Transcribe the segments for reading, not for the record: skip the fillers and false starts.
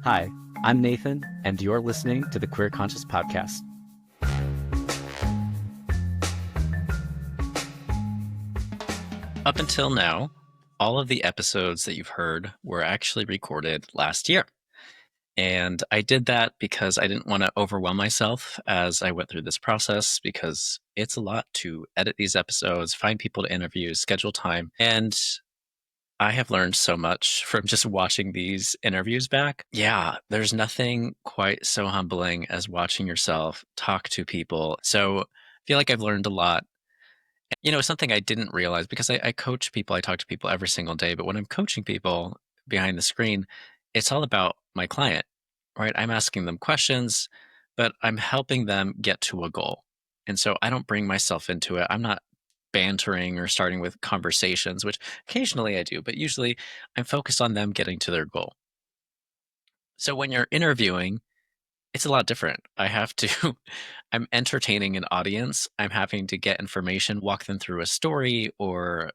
Hi, I'm Nathan, and you're listening to the Queer Conscious Podcast. Up until now, all of the episodes that you've heard were actually recorded last year. And I did that because I didn't want to overwhelm myself as I went through this process, because it's a lot to edit these episodes, find people to interview, schedule time. And I have learned so much from just watching these interviews back. Yeah, there's nothing quite so humbling as watching yourself talk to people. So I feel like I've learned a lot. Something I didn't realize, because I coach people, I talk to people every single day, but when I'm coaching people behind the screen, it's all about my client, right? I'm asking them questions, but I'm helping them get to a goal. And so I don't bring myself into it. I'm not bantering or starting with conversations, which occasionally I do, but usually I'm focused on them getting to their goal. So when you're interviewing, it's a lot different. I'm entertaining an audience. I'm having to get information, walk them through a story or,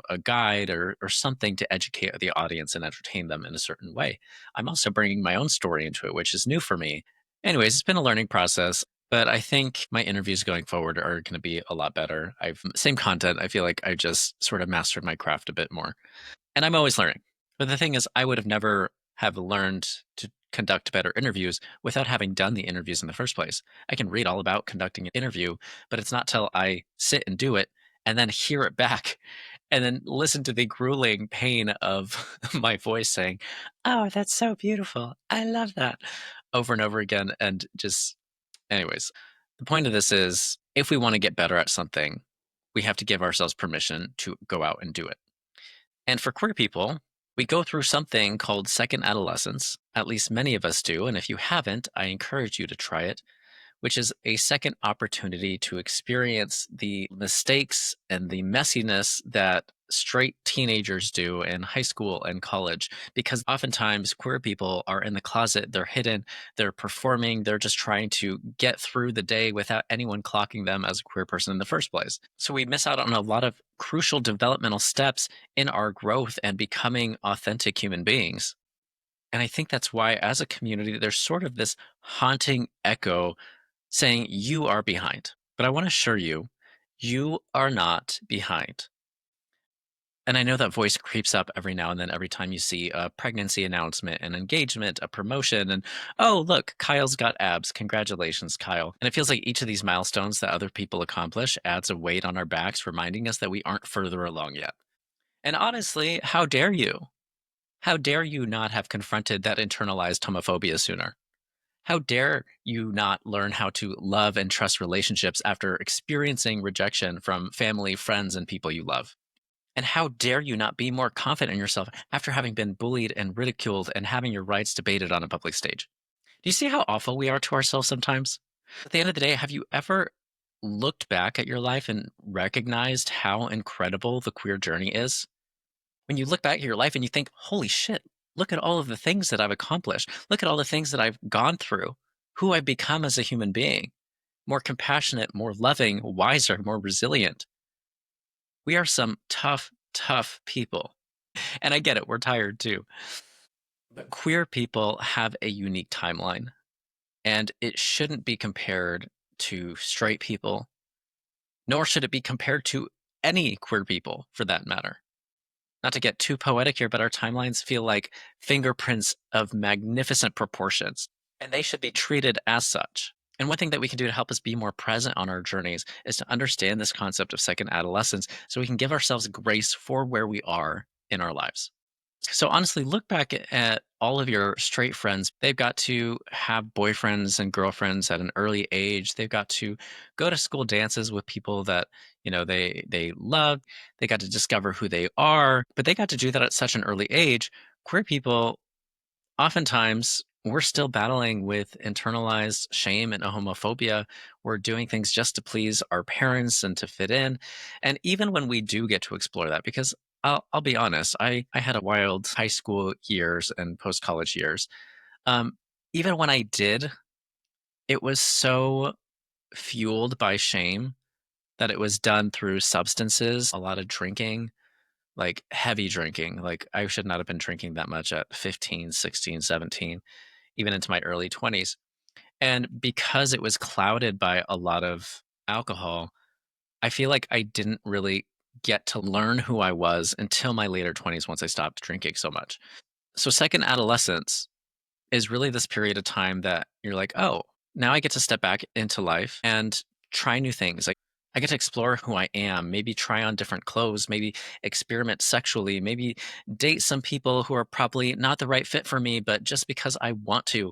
a guide or something to educate the audience and entertain them in a certain way. I'm also bringing my own story into it, which is new for me. Anyways, it's been a learning process, but I think my interviews going forward are going to be a lot better. Same content. I feel like I just sort of mastered my craft a bit more. And I'm always learning. But the thing is, I would have never have learned to conduct better interviews without having done the interviews in the first place. I can read all about conducting an interview, but it's not till I sit and do it and then hear it back and then listen to the grueling pain of my voice saying, "Oh, that's so beautiful. I love that," over and over again. And just, anyways, the point of this is, if we want to get better at something, we have to give ourselves permission to go out and do it. And for queer people, we go through something called Second Adolescence. At least many of us do. And if you haven't, I encourage you to try it, which is a second opportunity to experience the mistakes and the messiness that straight teenagers do in high school and college. Because oftentimes queer people are in the closet, they're hidden, they're performing, they're just trying to get through the day without anyone clocking them as a queer person in the first place. So we miss out on a lot of crucial developmental steps in our growth and becoming authentic human beings. And I think that's why, as a community, there's sort of this haunting echo saying you are behind. But I want to assure you, you are not behind. And I know that voice creeps up every now and then, every time you see a pregnancy announcement, an engagement, a promotion, and oh, look, Kyle's got abs. Congratulations, Kyle. And it feels like each of these milestones that other people accomplish adds a weight on our backs, reminding us that we aren't further along yet. And honestly, how dare you? How dare you not have confronted that internalized homophobia sooner? How dare you not learn how to love and trust relationships after experiencing rejection from family, friends, and people you love? And how dare you not be more confident in yourself after having been bullied and ridiculed and having your rights debated on a public stage? Do you see how awful we are to ourselves sometimes? At the end of the day, have you ever looked back at your life and recognized how incredible the queer journey is? When you look back at your life and you think, holy shit, look at all of the things that I've accomplished. Look at all the things that I've gone through, who I've become as a human being, more compassionate, more loving, wiser, more resilient. We are some tough, tough people. And I get it, we're tired too. But queer people have a unique timeline, and it shouldn't be compared to straight people, nor should it be compared to any queer people for that matter. Not to get too poetic here, but our timelines feel like fingerprints of magnificent proportions, and they should be treated as such. And one thing that we can do to help us be more present on our journeys is to understand this concept of second adolescence so we can give ourselves grace for where we are in our lives. So honestly, look back at all of your straight friends. They've got to have boyfriends and girlfriends at an early age. They've got to go to school dances with people that, they love. They got to discover who they are, but they got to do that at such an early age. Queer people, oftentimes, we're still battling with internalized shame and homophobia. We're doing things just to please our parents and to fit in. And even when we do get to explore that, because I'll be honest, I had a wild high school years and post college years. Um, Even when I did, it was so fueled by shame that it was done through substances, a lot of drinking, like heavy drinking. Like I should not have been drinking that much at 15, 16, 17. even into my early 20s. And because it was clouded by a lot of alcohol, I feel like I didn't really get to learn who I was until my later 20s once I stopped drinking so much. So, second adolescence is really this period of time that you're like, oh, now I get to step back into life and try new things. Like, I get to explore who I am, maybe try on different clothes, maybe experiment sexually, maybe date some people who are probably not the right fit for me, but just because I want to.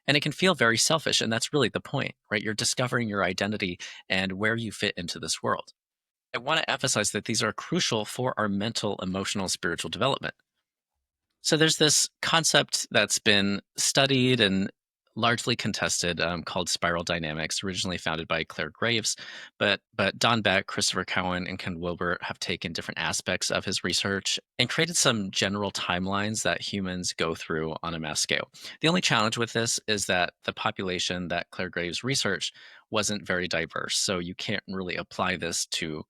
And it can feel very selfish. And that's really the point, right? You're discovering your identity and where you fit into this world. I want to emphasize that these are crucial for our mental, emotional, spiritual development. So there's this concept that's been studied and largely contested called spiral dynamics, originally founded by Claire Graves, but Don Beck, Christopher Cowan, and Ken Wilber have taken different aspects of his research and created some general timelines that humans go through on a mass scale. The only challenge with this is that the population that Claire Graves researched wasn't very diverse, so you can't really apply this to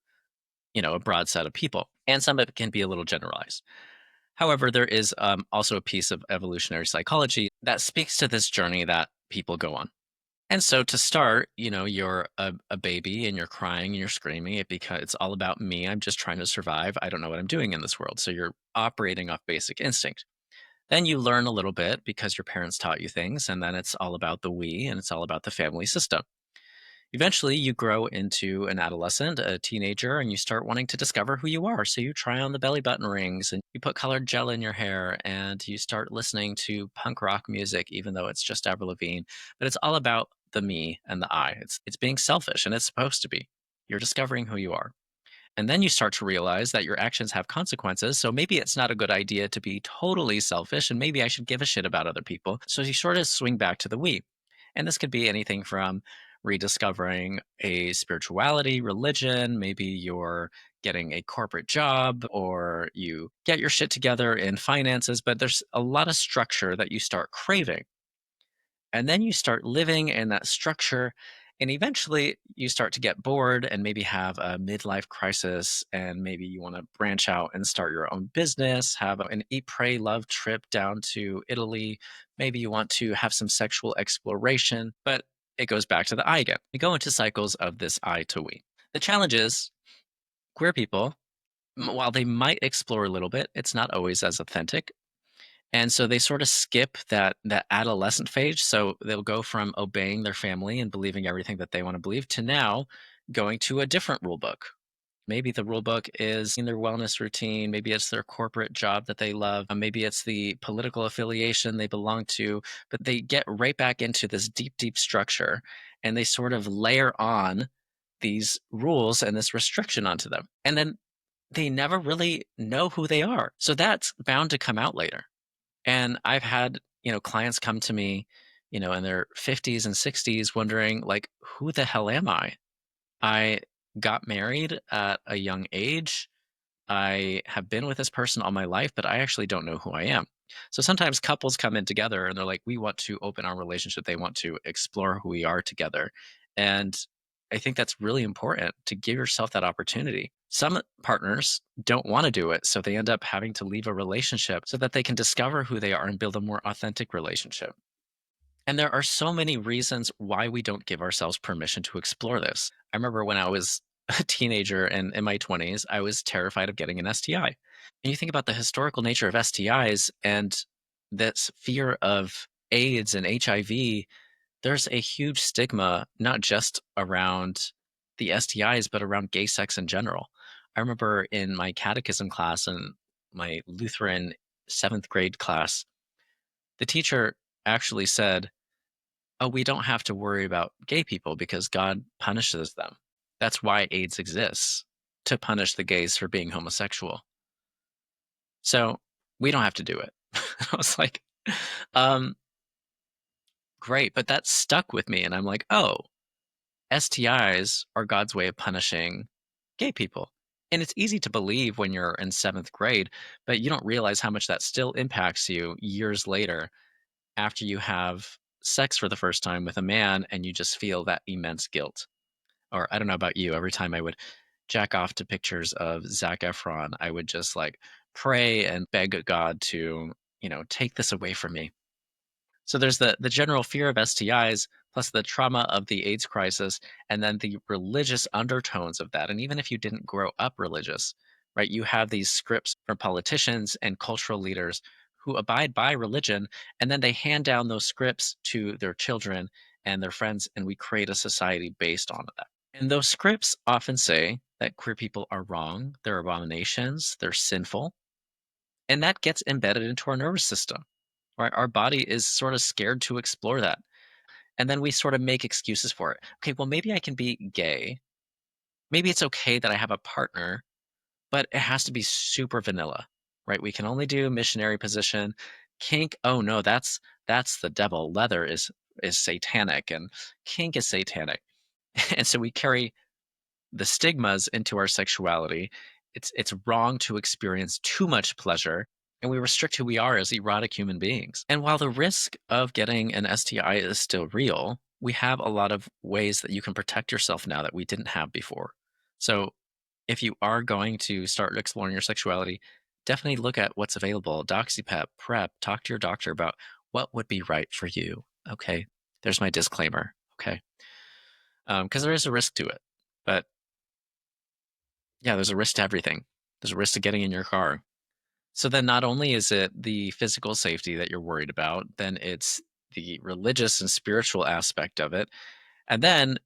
a broad set of people, and some of it can be a little generalized. However, there is also a piece of evolutionary psychology that speaks to this journey that people go on. And so to start, you're a baby and you're crying and you're screaming it because it's all about me. I'm just trying to survive. I don't know what I'm doing in this world. So you're operating off basic instinct. Then you learn a little bit because your parents taught you things. And then it's all about the we and it's all about the family system. Eventually, you grow into an adolescent, a teenager, and you start wanting to discover who you are. So you try on the belly button rings and you put colored gel in your hair and you start listening to punk rock music, even though it's just Avril Lavigne. But it's all about the me and the I. It's being selfish, and it's supposed to be. You're discovering who you are. And then you start to realize that your actions have consequences. So maybe it's not a good idea to be totally selfish, and maybe I should give a shit about other people. So you sort of swing back to the we. And this could be anything from rediscovering a spirituality, religion, maybe you're getting a corporate job or you get your shit together in finances, but there's a lot of structure that you start craving. And then you start living in that structure. And eventually you start to get bored and maybe have a midlife crisis. And maybe you want to branch out and start your own business, have an eat, pray, love trip down to Italy. Maybe you want to have some sexual exploration, but it goes back to the I again. We go into cycles of this I to we. The challenge is queer people, while they might explore a little bit, it's not always as authentic, and so they sort of skip that adolescent phase. So they'll go from obeying their family and believing everything that they want to believe to now going to a different rule book. Maybe the rule book is in their wellness routine. Maybe it's their corporate job that they love. Maybe it's the political affiliation they belong to. But they get right back into this deep, deep structure and they sort of layer on these rules and this restriction onto them. And then they never really know who they are. So that's bound to come out later. And I've had, clients come to me, in their 50s and 60s wondering like, who the hell am I? I got married at a young age. I have been with this person all my life, but I actually don't know who I am. So sometimes couples come in together and they're like, we want to open our relationship. They want to explore who we are together. And I think that's really important to give yourself that opportunity. Some partners don't want to do it. So they end up having to leave a relationship so that they can discover who they are and build a more authentic relationship. And there are so many reasons why we don't give ourselves permission to explore this. I remember when I was a teenager and in my 20s, I was terrified of getting an STI. And you think about the historical nature of STIs and this fear of AIDS and HIV, there's a huge stigma, not just around the STIs, but around gay sex in general. I remember in my catechism class and my Lutheran seventh grade class, the teacher actually said, oh, we don't have to worry about gay people because God punishes them. That's why AIDS exists, to punish the gays for being homosexual. So we don't have to do it. I was like, um, great. But that stuck with me. And I'm like, oh, STIs are God's way of punishing gay people. And it's easy to believe when you're in seventh grade, but you don't realize how much that still impacts you years later after you have sex for the first time with a man and you just feel that immense guilt. Or I don't know about you, every time I would jack off to pictures of Zac Efron, I would just like pray and beg God to, take this away from me. So there's the general fear of STIs, plus the trauma of the AIDS crisis, and then the religious undertones of that. And even if you didn't grow up religious, right, you have these scripts from politicians and cultural leaders who abide by religion, and then they hand down those scripts to their children and their friends, and we create a society based on that. And those scripts often say that queer people are wrong, they're abominations, they're sinful, and that gets embedded into our nervous system, right? Our body is sort of scared to explore that. And then we sort of make excuses for it. Okay, well, maybe I can be gay. Maybe it's okay that I have a partner, but it has to be super vanilla, right? We can only do missionary position. Kink, oh no, that's the devil. Leather is satanic and kink is satanic. And so we carry the stigmas into our sexuality. It's wrong to experience too much pleasure, and we restrict who we are as erotic human beings. And while the risk of getting an STI is still real, we have a lot of ways that you can protect yourself now that we didn't have before. So if you are going to start exploring your sexuality, definitely look at what's available. Doxypep, PrEP, talk to your doctor about what would be right for you. Okay. There's my disclaimer. Okay. Because there is a risk to it. But yeah, there's a risk to everything. There's a risk to getting in your car. So then not only is it the physical safety that you're worried about, then it's the religious and spiritual aspect of it. And then,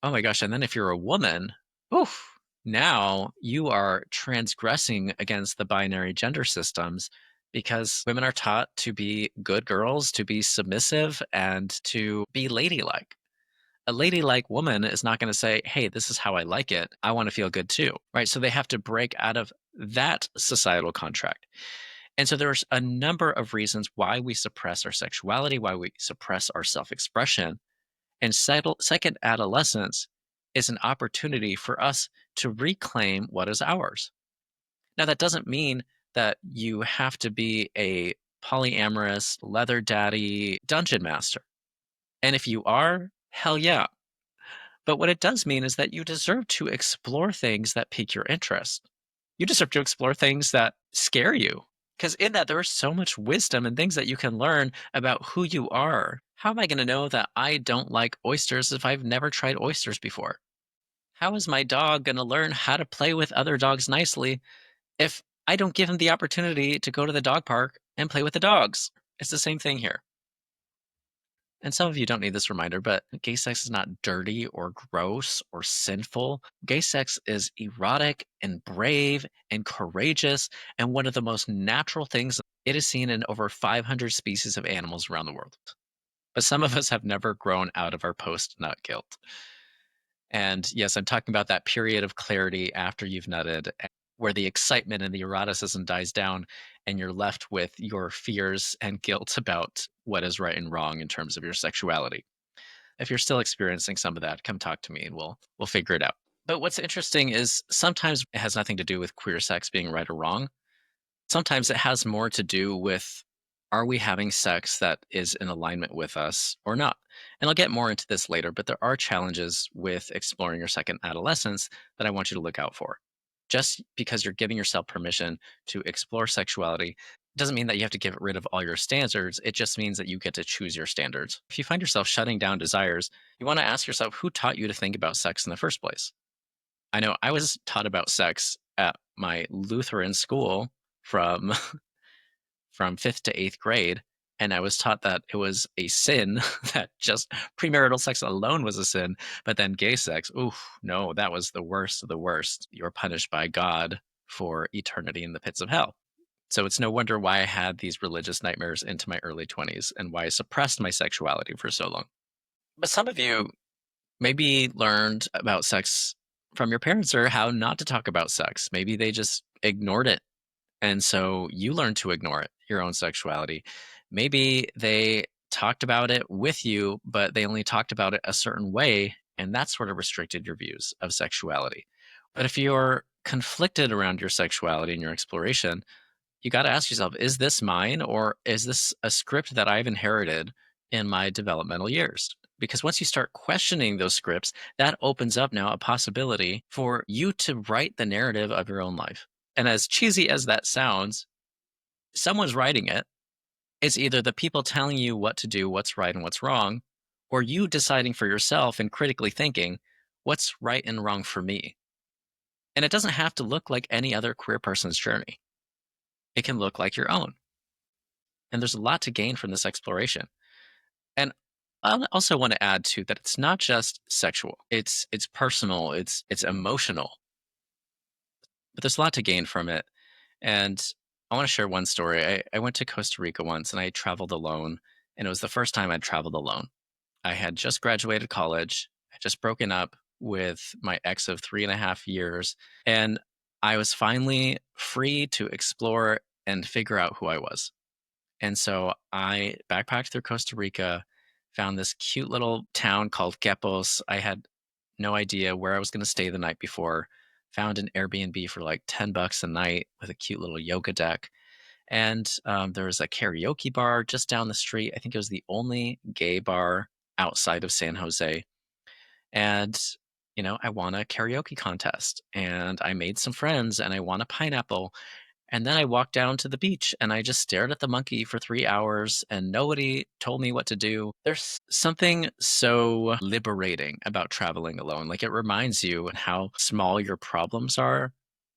oh my gosh, and then if you're a woman, oof, now you are transgressing against the binary gender systems because women are taught to be good girls, to be submissive, and to be ladylike. A ladylike woman is not going to say, hey, this is how I like it. I want to feel good too. Right. So they have to break out of that societal contract. And so there's a number of reasons why we suppress our sexuality, why we suppress our self expression. And second adolescence is an opportunity for us to reclaim what is ours. Now, that doesn't mean that you have to be a polyamorous, leather daddy dungeon master. And if you are, hell yeah. But what it does mean is that you deserve to explore things that pique your interest. You deserve to explore things that scare you. Because in that, there is so much wisdom and things that you can learn about who you are. How am I going to know that I don't like oysters if I've never tried oysters before? How is my dog going to learn how to play with other dogs nicely if I don't give him the opportunity to go to the dog park and play with the dogs? It's the same thing here. And some of you don't need this reminder, but gay sex is not dirty or gross or sinful. Gay sex is erotic and brave and courageous and one of the most natural things. It is seen in over 500 species of animals around the world. But some of us have never grown out of our post nut guilt. And yes, I'm talking about that period of clarity after you've nutted, where the excitement and the eroticism dies down, and you're left with your fears and guilt about what is right and wrong in terms of your sexuality. If you're still experiencing some of that, come talk to me and we'll figure it out. But what's interesting is sometimes it has nothing to do with queer sex being right or wrong. Sometimes it has more to do with, are we having sex that is in alignment with us or not? And I'll get more into this later, but there are challenges with exploring your second adolescence that I want you to look out for. Just because you're giving yourself permission to explore sexuality doesn't mean that you have to get rid of all your standards. It just means that you get to choose your standards. If you find yourself shutting down desires, you want to ask yourself, who taught you to think about sex in the first place? I know I was taught about sex at my Lutheran school from from 5th to 8th grade, and I was taught that it was a sin, that just premarital sex alone was a sin, but then gay sex, oof, no, that was the worst of the worst. You're punished by God for eternity in the pits of hell. So it's no wonder why I had these religious nightmares into my early 20s and why I suppressed my sexuality for so long. But some of you maybe learned about sex from your parents or how not to talk about sex. Maybe they just ignored it, and so you learn to ignore it, your own sexuality. Maybe they talked about it with you, but they only talked about it a certain way, and that sort of restricted your views of sexuality. But if you're conflicted around your sexuality and your exploration, you got to ask yourself, is this mine or is this a script that I've inherited in my developmental years? Because once you start questioning those scripts, that opens up now a possibility for you to write the narrative of your own life. And as cheesy as that sounds, someone's writing it. It's either the people telling you what to do, what's right and what's wrong, or you deciding for yourself and critically thinking, what's right and wrong for me? And it doesn't have to look like any other queer person's journey. It can look like your own. And there's a lot to gain from this exploration. And I also want to add too that it's not just sexual. It's personal, it's emotional, but there's a lot to gain from it. And I want to share one story. I went to Costa Rica once and I traveled alone, and it was the first time I'd traveled alone. I had just graduated college, I just broken up with my ex of 3.5 years, and I was finally free to explore and figure out who I was. And so I backpacked through Costa Rica, found this cute little town called Quepos. I had no idea where I was going to stay the night before. Found an Airbnb for like $10 a night with a cute little yoga deck. And there was a karaoke bar just down the street. I think it was the only gay bar outside of San Jose. And, I won a karaoke contest and I made some friends and I won a pineapple, and then I walked down to the beach and I just stared at the monkey for 3 hours and nobody told me what to do. There's something so liberating about traveling alone. Like, it reminds you how small your problems are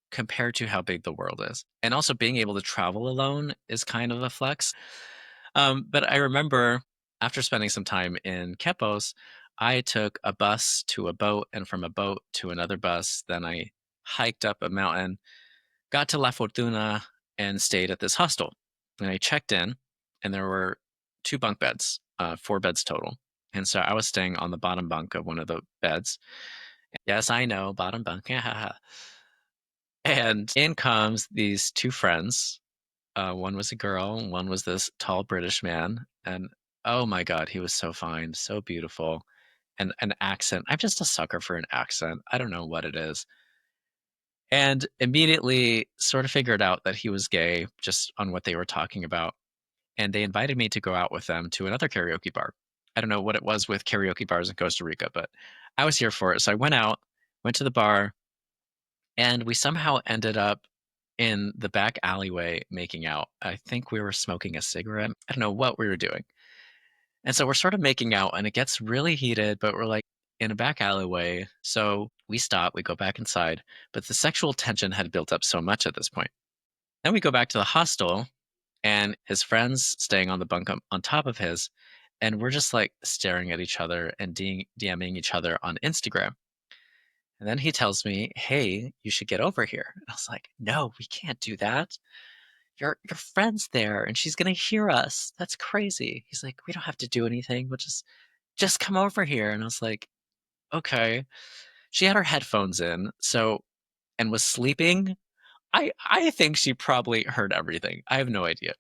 compared to how big the world is. And also being able to travel alone is kind of a flex. But I remember after spending some time in Quepos, I took a bus to a boat, and from a boat to another bus. Then I hiked up a mountain, got to La Fortuna, and stayed at this hostel. And I checked in, and there were two bunk beds, 4 beds total. And so I was staying on the bottom bunk of one of the beds. Yes, I know, bottom bunk. And in comes these two friends. One was a girl, and one was this tall British man. And oh my God, he was so fine, so beautiful. And an accent. I'm just a sucker for an accent. I don't know what it is. And immediately sort of figured out that he was gay just on what they were talking about. And they invited me to go out with them to another karaoke bar. I don't know what it was with karaoke bars in Costa Rica, but I was here for it. So I went out, went to the bar, and we somehow ended up in the back alleyway making out. I think we were smoking a cigarette. I don't know what we were doing. And so we're sort of making out, and it gets really heated, but we're like in a back alleyway. So we stop, we go back inside, but the sexual tension had built up so much at this point. Then we go back to the hostel, and his friends staying on the bunk on top of his, and we're just like staring at each other and DMing each other on Instagram. And then he tells me, "Hey, you should get over here." And I was like, "No, we can't do that. Your friend's there and she's gonna hear us. That's crazy." He's like, "We don't have to do anything. We'll just come over here." And I was like, "Okay." She had her headphones in, so, and was sleeping. I think she probably heard everything. I have no idea.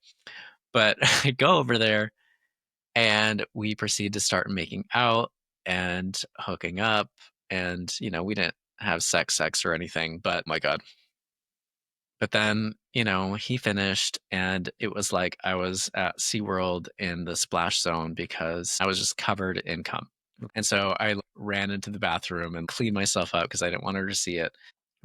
But I go over there and we proceed to start making out and hooking up. And, we didn't have sex or anything, but my God. But then, he finished and it was like I was at SeaWorld in the splash zone because I was just covered in cum. And so I ran into the bathroom and cleaned myself up because I didn't want her to see it.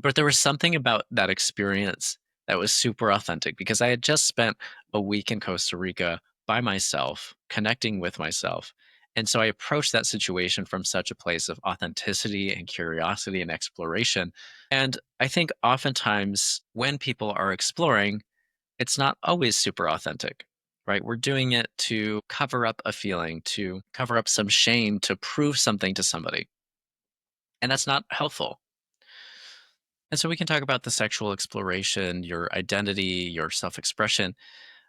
But there was something about that experience that was super authentic because I had just spent a week in Costa Rica by myself, connecting with myself. And so I approached that situation from such a place of authenticity and curiosity and exploration. And I think oftentimes when people are exploring, it's not always super authentic, right? We're doing it to cover up a feeling, to cover up some shame, to prove something to somebody. And that's not helpful. And so we can talk about the sexual exploration, your identity, your self expression.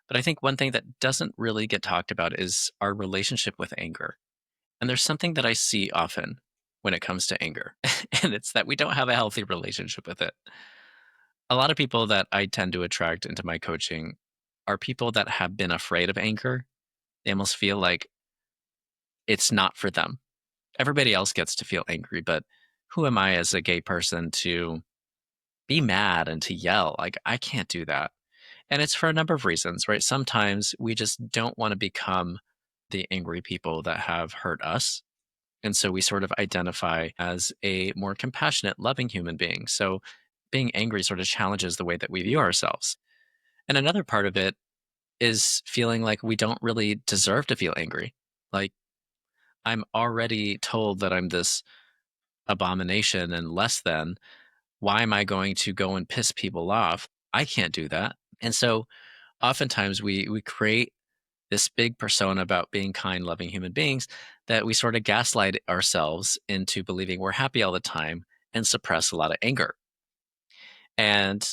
But I think one thing that doesn't really get talked about is our relationship with anger. And there's something that I see often when it comes to anger, and it's that we don't have a healthy relationship with it. A lot of people that I tend to attract into my coaching are people that have been afraid of anger. They almost feel like it's not for them. Everybody else gets to feel angry, but who am I as a gay person to be mad and to yell? Like, I can't do that. And it's for a number of reasons, right? Sometimes we just don't want to become the angry people that have hurt us. And so we sort of identify as a more compassionate, loving human being. So being angry sort of challenges the way that we view ourselves. And another part of it is feeling like we don't really deserve to feel angry. Like, I'm already told that I'm this abomination and less than. Why am I going to go and piss people off? I can't do that. And so oftentimes we create this big persona about being kind, loving human beings that we sort of gaslight ourselves into believing we're happy all the time and suppress a lot of anger. And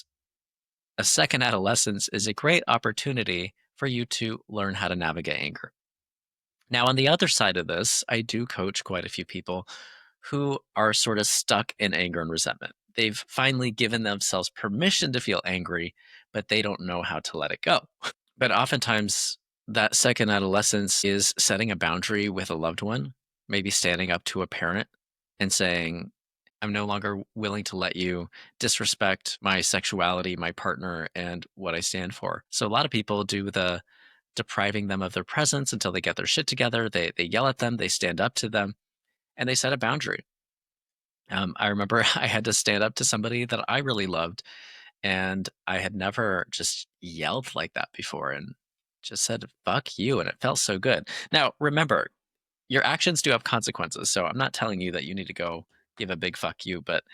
a second adolescence is a great opportunity for you to learn how to navigate anger. Now, on the other side of this, I do coach quite a few people who are sort of stuck in anger and resentment. They've finally given themselves permission to feel angry, but they don't know how to let it go. But oftentimes, that second adolescence is setting a boundary with a loved one, maybe standing up to a parent and saying, I'm no longer willing to let you disrespect my sexuality, my partner, and what I stand for. So a lot of people do the depriving them of their presence until they get their shit together. They yell at them, they stand up to them, and they set a boundary. I remember I had to stand up to somebody that I really loved, and I had never just yelled like that before and just said, fuck you. And it felt so good. Now, remember, your actions do have consequences. So I'm not telling you that you need to go give a big fuck you, but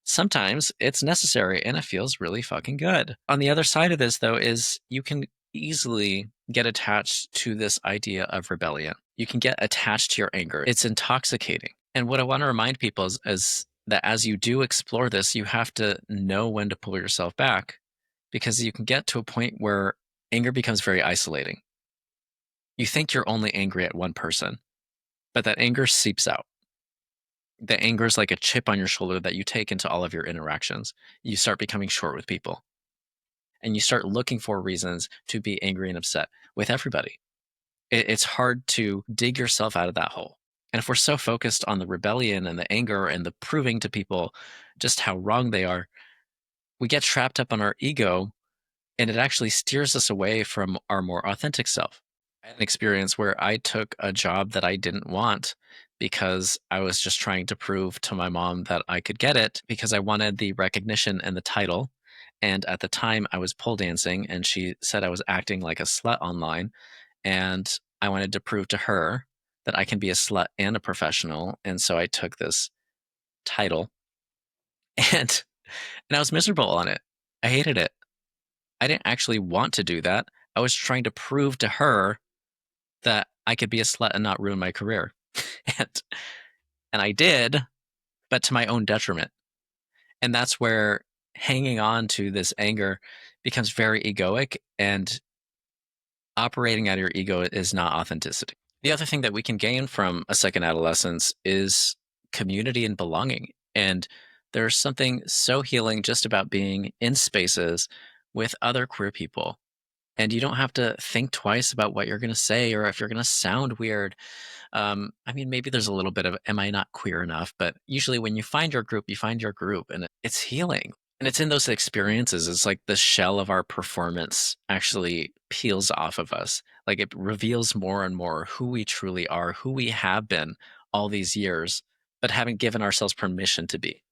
sometimes it's necessary and it feels really fucking good. On the other side of this, though, is you can easily get attached to this idea of rebellion. You can get attached to your anger. It's intoxicating. And what I want to remind people is that as you do explore this, you have to know when to pull yourself back because you can get to a point where anger becomes very isolating. You think you're only angry at one person, but that anger seeps out. The anger is like a chip on your shoulder that you take into all of your interactions. You start becoming short with people and you start looking for reasons to be angry and upset with everybody. It's hard to dig yourself out of that hole. And if we're so focused on the rebellion and the anger and the proving to people just how wrong they are, we get trapped up on our ego and it actually steers us away from our more authentic self. I had an experience where I took a job that I didn't want because I was just trying to prove to my mom that I could get it because I wanted the recognition and the title. And at the time, I was pole dancing, and she said I was acting like a slut online. And I wanted to prove to her that I can be a slut and a professional. And so I took this title and I was miserable on it. I hated it. I didn't actually want to do that. I was trying to prove to her that I could be a slut and not ruin my career. and and I did, but to my own detriment. And that's where hanging on to this anger becomes very egoic, and operating out of your ego is not authenticity. The other thing that we can gain from a second adolescence is community and belonging. And there's something so healing just about being in spaces with other queer people. And you don't have to think twice about what you're going to say or if you're going to sound weird. I mean, maybe there's a little bit of, am I not queer enough? But usually when you find your group, you find your group and it's healing. And it's in those experiences, it's like the shell of our performance actually peels off of us. Like it reveals more and more who we truly are, who we have been all these years, but haven't given ourselves permission to be.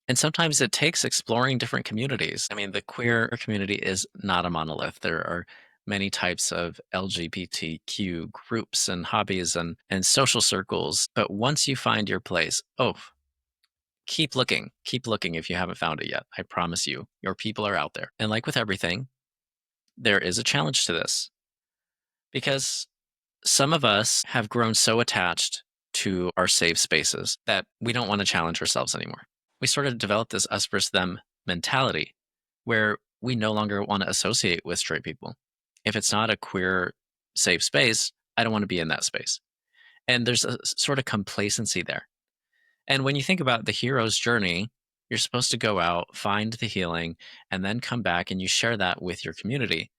And sometimes it takes exploring different communities. I mean, the queer community is not a monolith. There are many types of LGBTQ groups and hobbies and social circles. But once you find your place, oh, keep looking. Keep looking if you haven't found it yet. I promise you, your people are out there. And like with everything, there is a challenge to this because some of us have grown so attached to our safe spaces that we don't want to challenge ourselves anymore. We sort of develop this us versus them mentality where we no longer want to associate with straight people. If it's not a queer safe space, I don't want to be in that space. And there's a sort of complacency there. And when you think about the hero's journey, you're supposed to go out, find the healing, and then come back and you share that with your community.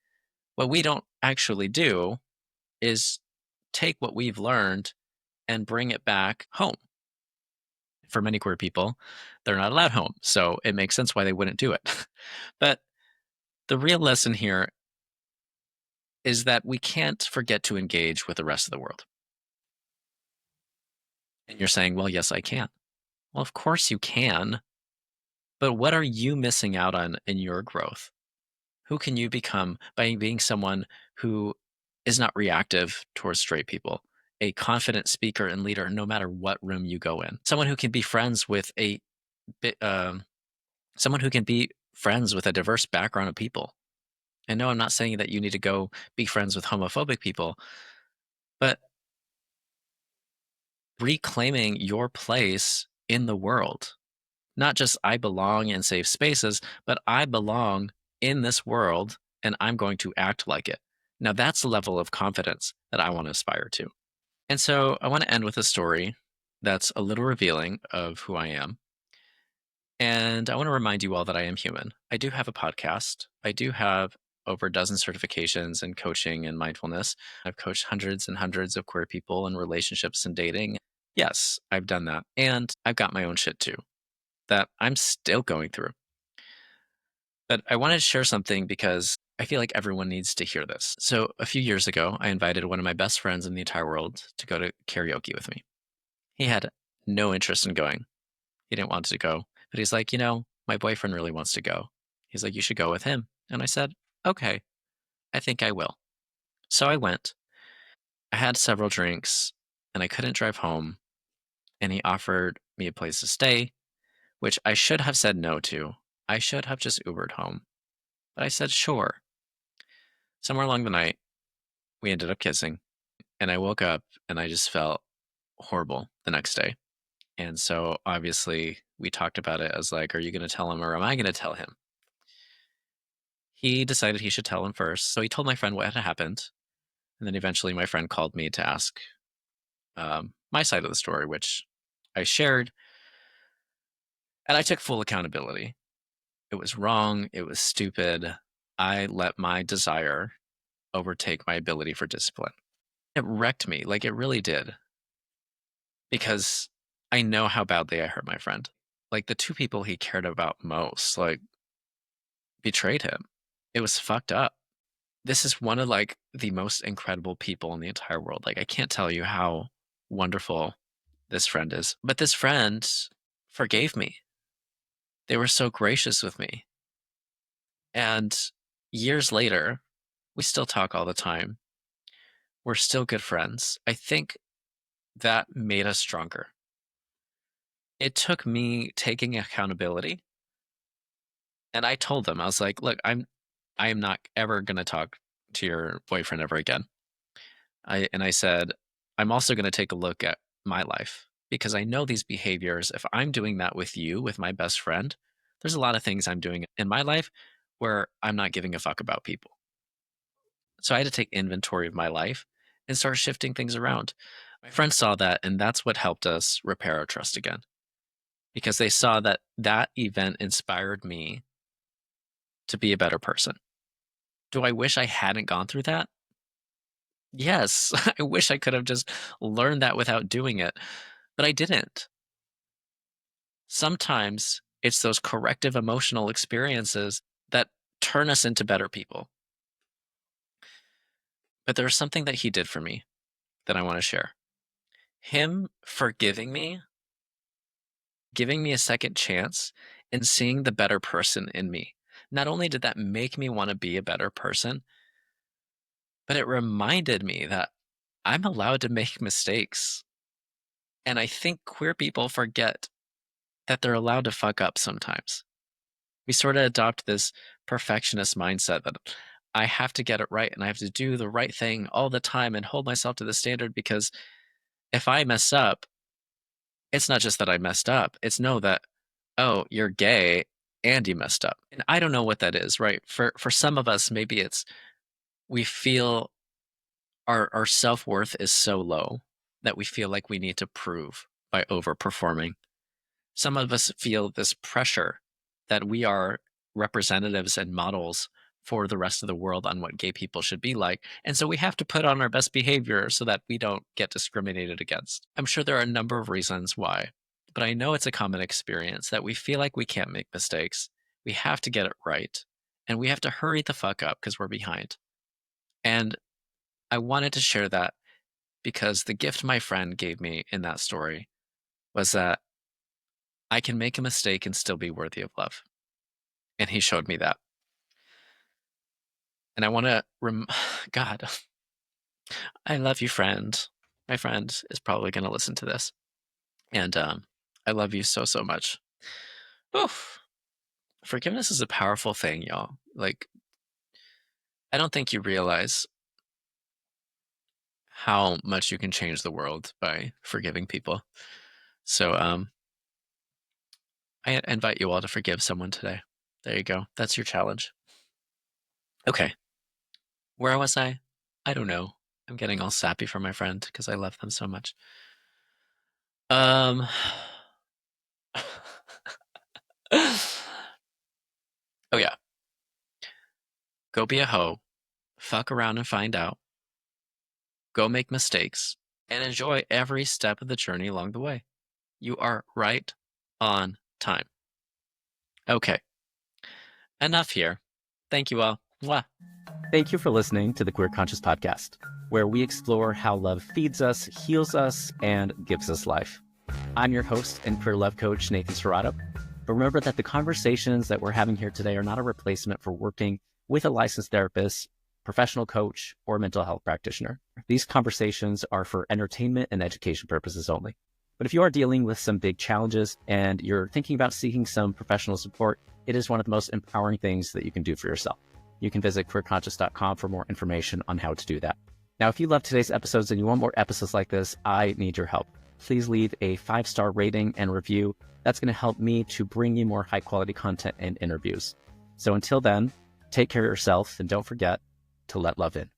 What we don't actually do is take what we've learned and bring it back home. For many queer people, they're not allowed home. So it makes sense why they wouldn't do it. But the real lesson here is that we can't forget to engage with the rest of the world. And you're saying, well, yes, I can. Well, of course you can. But what are you missing out on in your growth? Who can you become by being someone who is not reactive towards straight people? A confident speaker and leader no matter what room you go in. Someone who can be friends with a bit, someone who can be friends with a diverse background of people. And no, I'm not saying that you need to go be friends with homophobic people, but reclaiming your place in the world. Not just I belong in safe spaces, but I belong in this world and I'm going to act like it. Now, that's the level of confidence that I want to aspire to. And so I want to end with a story that's a little revealing of who I am. And I want to remind you all that I am human. I do have a podcast. I do have over a dozen certifications in coaching and mindfulness. I've coached hundreds and hundreds of queer people in relationships and dating. Yes, I've done that. And I've got my own shit too that I'm still going through. But I wanted to share something because I feel like everyone needs to hear this. So, a few years ago, I invited one of my best friends in the entire world to go to karaoke with me. He had no interest in going. He didn't want to go, but he's like, my boyfriend really wants to go. He's like, you should go with him. And I said, okay, I think I will. So I went. I had several drinks and I couldn't drive home. And he offered me a place to stay, which I should have said no to. I should have just Ubered home. But I said, sure. Somewhere along the night, we ended up kissing. And I woke up and I just felt horrible the next day. And so obviously we talked about it as like, are you going to tell him or am I going to tell him? He decided he should tell him first. So he told my friend what had happened. And then eventually my friend called me to ask my side of the story, which I shared. And I took full accountability. It was wrong. It was stupid. I let my desire overtake my ability for discipline. It wrecked me. Like it really did. Because I know how badly I hurt my friend. Like the two people he cared about most, like betrayed him. It was fucked up. This is one of like the most incredible people in the entire world. Like I can't tell you how wonderful this friend is. But this friend forgave me. They were so gracious with me. And years later, we still talk all the time. We're still good friends. I think that made us stronger. It took me taking accountability. And I told them, I was like, look, I am not ever gonna talk to your boyfriend ever again. I said, I'm also gonna take a look at my life because I know these behaviors. If I'm doing that with you, with my best friend, there's a lot of things I'm doing in my life where I'm not giving a fuck about people. So I had to take inventory of my life and start shifting things around. My friends saw that, and that's what helped us repair our trust again because they saw that that event inspired me to be a better person. Do I wish I hadn't gone through that? Yes. I wish I could have just learned that without doing it, but I didn't. Sometimes it's those corrective emotional experiences that turn us into better people. But there's something that he did for me that I want to share. Him forgiving me, giving me a second chance, and seeing the better person in me. Not only did that make me want to be a better person, but it reminded me that I'm allowed to make mistakes. And I think queer people forget that they're allowed to fuck up sometimes. We sort of adopt this perfectionist mindset that I have to get it right and I have to do the right thing all the time and hold myself to the standard because if I mess up, it's not just that I messed up. It's no that, oh, you're gay and you messed up. And I don't know what that is, right? For some of us, maybe it's we feel our self-worth is so low that we feel like we need to prove by overperforming. Some of us feel this pressure that we are representatives and models for the rest of the world on what gay people should be like. And so we have to put on our best behavior so that we don't get discriminated against. I'm sure there are a number of reasons why, but I know it's a common experience that we feel like we can't make mistakes. We have to get it right. And we have to hurry the fuck up because we're behind. And I wanted to share that because the gift my friend gave me in that story was that I can make a mistake and still be worthy of love. And he showed me that. And I want to, God, I love you, friend. My friend is probably going to listen to this. And I love you so, so much. Oof. Forgiveness is a powerful thing, y'all. Like, I don't think you realize how much you can change the world by forgiving people. So I invite you all to forgive someone today. There you go. That's your challenge. Okay. Where was I? I don't know. I'm getting all sappy for my friend because I love them so much. Um Oh yeah. Go be a hoe. Fuck around and find out. Go make mistakes and enjoy every step of the journey along the way. You are right on time. Okay. Enough here. Thank you all. Mwah. Thank you for listening to the Queer Conscious Podcast, where we explore how love feeds us, heals us, and gives us life. I'm your host and queer love coach, Nathan Serrato. But remember that the conversations that we're having here today are not a replacement for working with a licensed therapist, professional coach, or mental health practitioner. These conversations are for entertainment and education purposes only. But if you are dealing with some big challenges and you're thinking about seeking some professional support, it is one of the most empowering things that you can do for yourself. You can visit queerconscious.com for more information on how to do that. Now, if you love today's episodes and you want more episodes like this, I need your help. Please leave a 5-star rating and review. That's going to help me to bring you more high quality content and interviews. So until then, take care of yourself and don't forget to let love in.